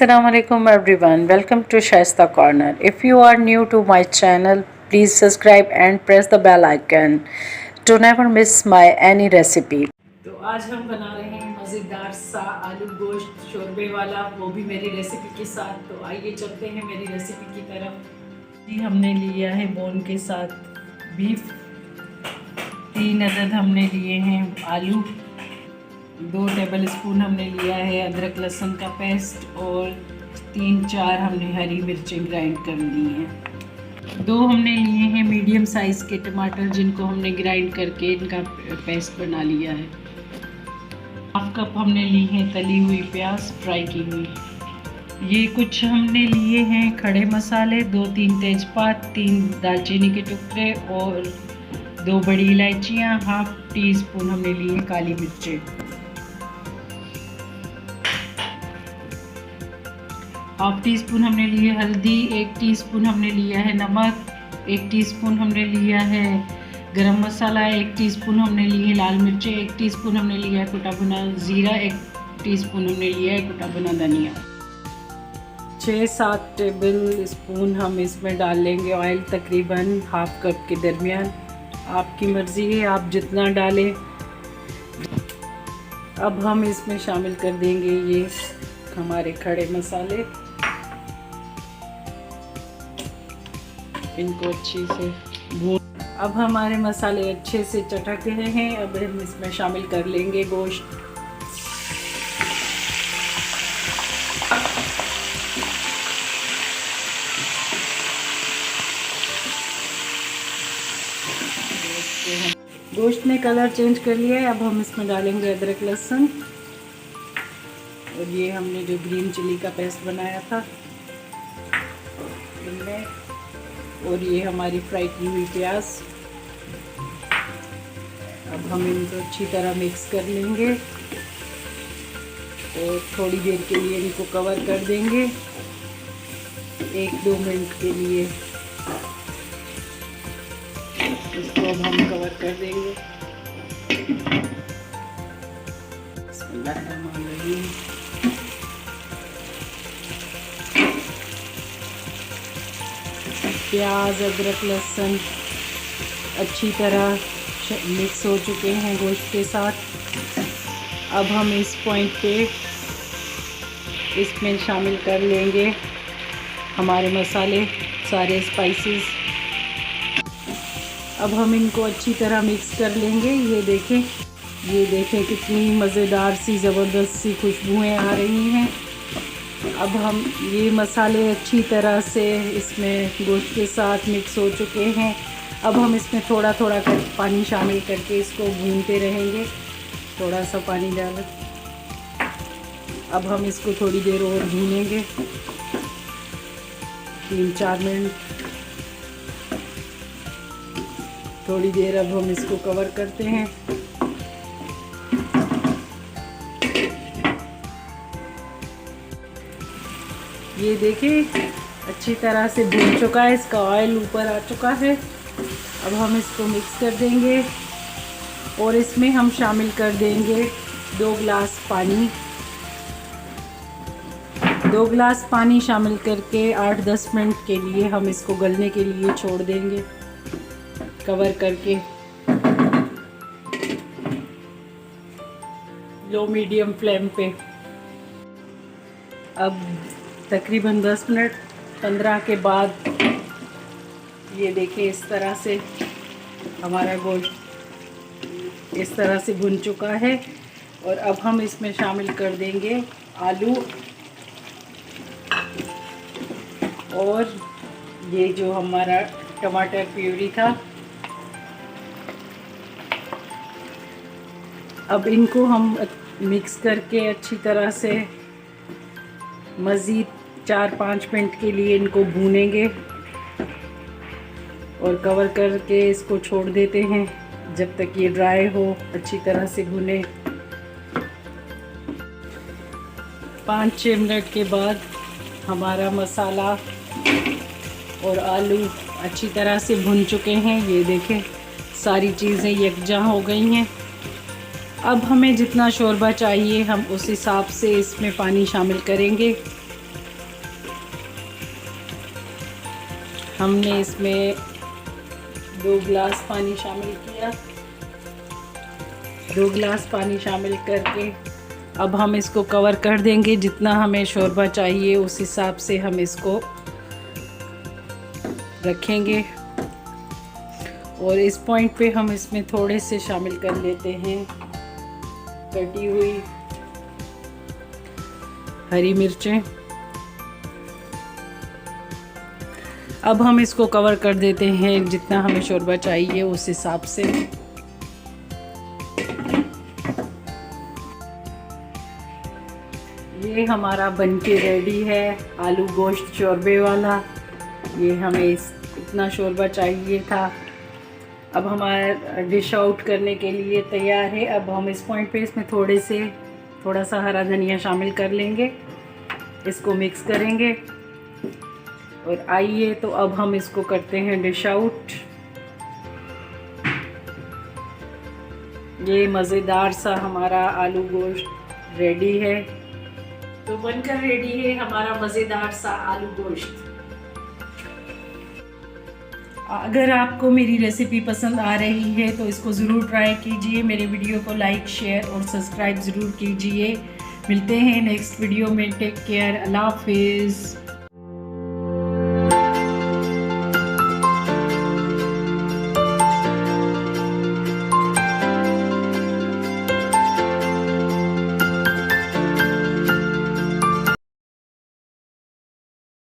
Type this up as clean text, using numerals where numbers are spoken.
Assalamualaikum everyone, welcome to Shaista Corner. If you are new to my channel, please subscribe and press the bell icon to never miss my any recipe. तो आज हम बना रहे हैं मज़ेदार सा आलू गोश्त शोरबे वाला, वो भी मेरी रेसिपी के साथ। तो आइए चलते हैं मेरी रेसिपी की तरफ। जी हमने लिया है बोन के साथ बीफ, 3 अदद हमने लिए हैं आलू, 2 टेबल स्पून हमने लिया है अदरक लहसुन का पेस्ट और 3-4 हमने हरी मिर्चें ग्राइंड कर ली हैं। 2 हमने लिए हैं मीडियम साइज़ के टमाटर, जिनको हमने ग्राइंड करके इनका पेस्ट बना लिया है। 1/2 कप हमने ली हैं तली हुई प्याज फ्राई की हुई। ये कुछ हमने लिए हैं खड़े मसाले, 2-3 तेज़पात, 3 दालचीनी के टुकड़े और 2 बड़ी इलायचियाँ। 1/2 टीस्पून हमने लिए हैं काली मिर्चें। 1/2 टीस्पून हमने लिए हल्दी, 1 टीस्पून हमने लिया है नमक, 1 टीस्पून हमने लिया है गरम मसाला, 1 टीस्पून हमने लिए है लाल मिर्चें, 1 टीस्पून हमने लिया है कुटा भुना ज़ीरा, 1 टीस्पून हमने लिया है कुटा भुना धनिया। 6-7 टेबल स्पून हम इसमें डाल लेंगे ऑयल, तकरीबन 1/2 कप के दरमियान। आपकी मर्ज़ी है, आप जितना डालें। अब हम इसमें शामिल कर देंगे ये हमारे खड़े मसाले, इनको अच्छे से भून। अब हमारे मसाले अच्छे से चटक रहे हैं। अब हम इसमें शामिल कर लेंगे गोश्त। गोश्त ने कलर चेंज कर लिया है। अब हम इसमें डालेंगे अदरक लहसुन और ये हमने जो ग्रीन चिली का पेस्ट बनाया था इनमें, और ये हमारी फ्राई की हुई प्याज। अब हम इनको अच्छी तरह मिक्स कर लेंगे और थोड़ी देर के लिए इनको कवर कर देंगे, 1-2 मिनट के लिए। इसको अब हम कवर कर देंगे। प्याज अदरक लहसुन अच्छी तरह मिक्स हो चुके हैं गोश्त के साथ। अब हम इस पॉइंट पे इसमें शामिल कर लेंगे हमारे मसाले, सारे स्पाइसेस। अब हम इनको अच्छी तरह मिक्स कर लेंगे। ये देखें कितनी मज़ेदार सी ज़बरदस्त सी खुशबुएं आ रही हैं। अब हम ये मसाले अच्छी तरह से इसमें गोश्त के साथ मिक्स हो चुके हैं। अब हम इसमें थोड़ा थोड़ा कर पानी शामिल करके इसको भूनते रहेंगे, थोड़ा सा पानी डालें। अब हम इसको थोड़ी देर और भूनेंगे, 3-4 मिनट, थोड़ी देर। अब हम इसको कवर करते हैं। ये देखिए अच्छी तरह से भून चुका है, इसका ऑयल ऊपर आ चुका है। अब हम इसको मिक्स कर देंगे और इसमें हम शामिल कर देंगे 2 गिलास पानी। 2 गिलास पानी शामिल करके 8-10 मिनट के लिए हम इसको गलने के लिए छोड़ देंगे कवर करके, लो मीडियम फ्लेम पे। अब तकरीबन 10 मिनट 15 के बाद ये देखिए इस तरह से हमारा गोश्त इस तरह से भुन चुका है। और अब हम इसमें शामिल कर देंगे आलू और ये जो हमारा टमाटर प्यूरी था। अब इनको हम मिक्स करके अच्छी तरह से मज़ीद 4-5 मिनट के लिए इनको भूनेंगे और कवर करके इसको छोड़ देते हैं जब तक ये ड्राई हो, अच्छी तरह से भुने। 5-6 मिनट के बाद हमारा मसाला और आलू अच्छी तरह से भुन चुके हैं। ये देखें सारी चीज़ें यकजा हो गई हैं। अब हमें जितना शोरबा चाहिए हम उस हिसाब से इसमें पानी शामिल करेंगे। हमने इसमें 2 गिलास पानी शामिल किया। 2 गिलास पानी शामिल करके अब हम इसको कवर कर देंगे। जितना हमें शोरबा चाहिए उस हिसाब से हम इसको रखेंगे। और इस पॉइंट पे हम इसमें थोड़े से शामिल कर लेते हैं कटी हुई हरी मिर्चें। अब हम इसको कवर कर देते हैं जितना हमें शोरबा चाहिए उस हिसाब से। ये हमारा बनके रेडी है आलू गोश्त शोरबे वाला। ये हमें इतना शोरबा चाहिए था। अब हमारा डिश आउट करने के लिए तैयार है। अब हम इस पॉइंट पे इसमें थोड़ा सा हरा धनिया शामिल कर लेंगे, इसको मिक्स करेंगे। और आइए तो अब हम इसको करते हैं डिश आउट। ये मज़ेदार सा हमारा आलू गोश्त रेडी है। तो बनकर रेडी है हमारा मज़ेदार सा आलू गोश्त। अगर आपको मेरी रेसिपी पसंद आ रही है तो इसको ज़रूर ट्राई कीजिए। मेरे वीडियो को लाइक, शेयर और सब्सक्राइब ज़रूर कीजिए। मिलते हैं नेक्स्ट वीडियो में। Take care. अल्लाह हाफिज़।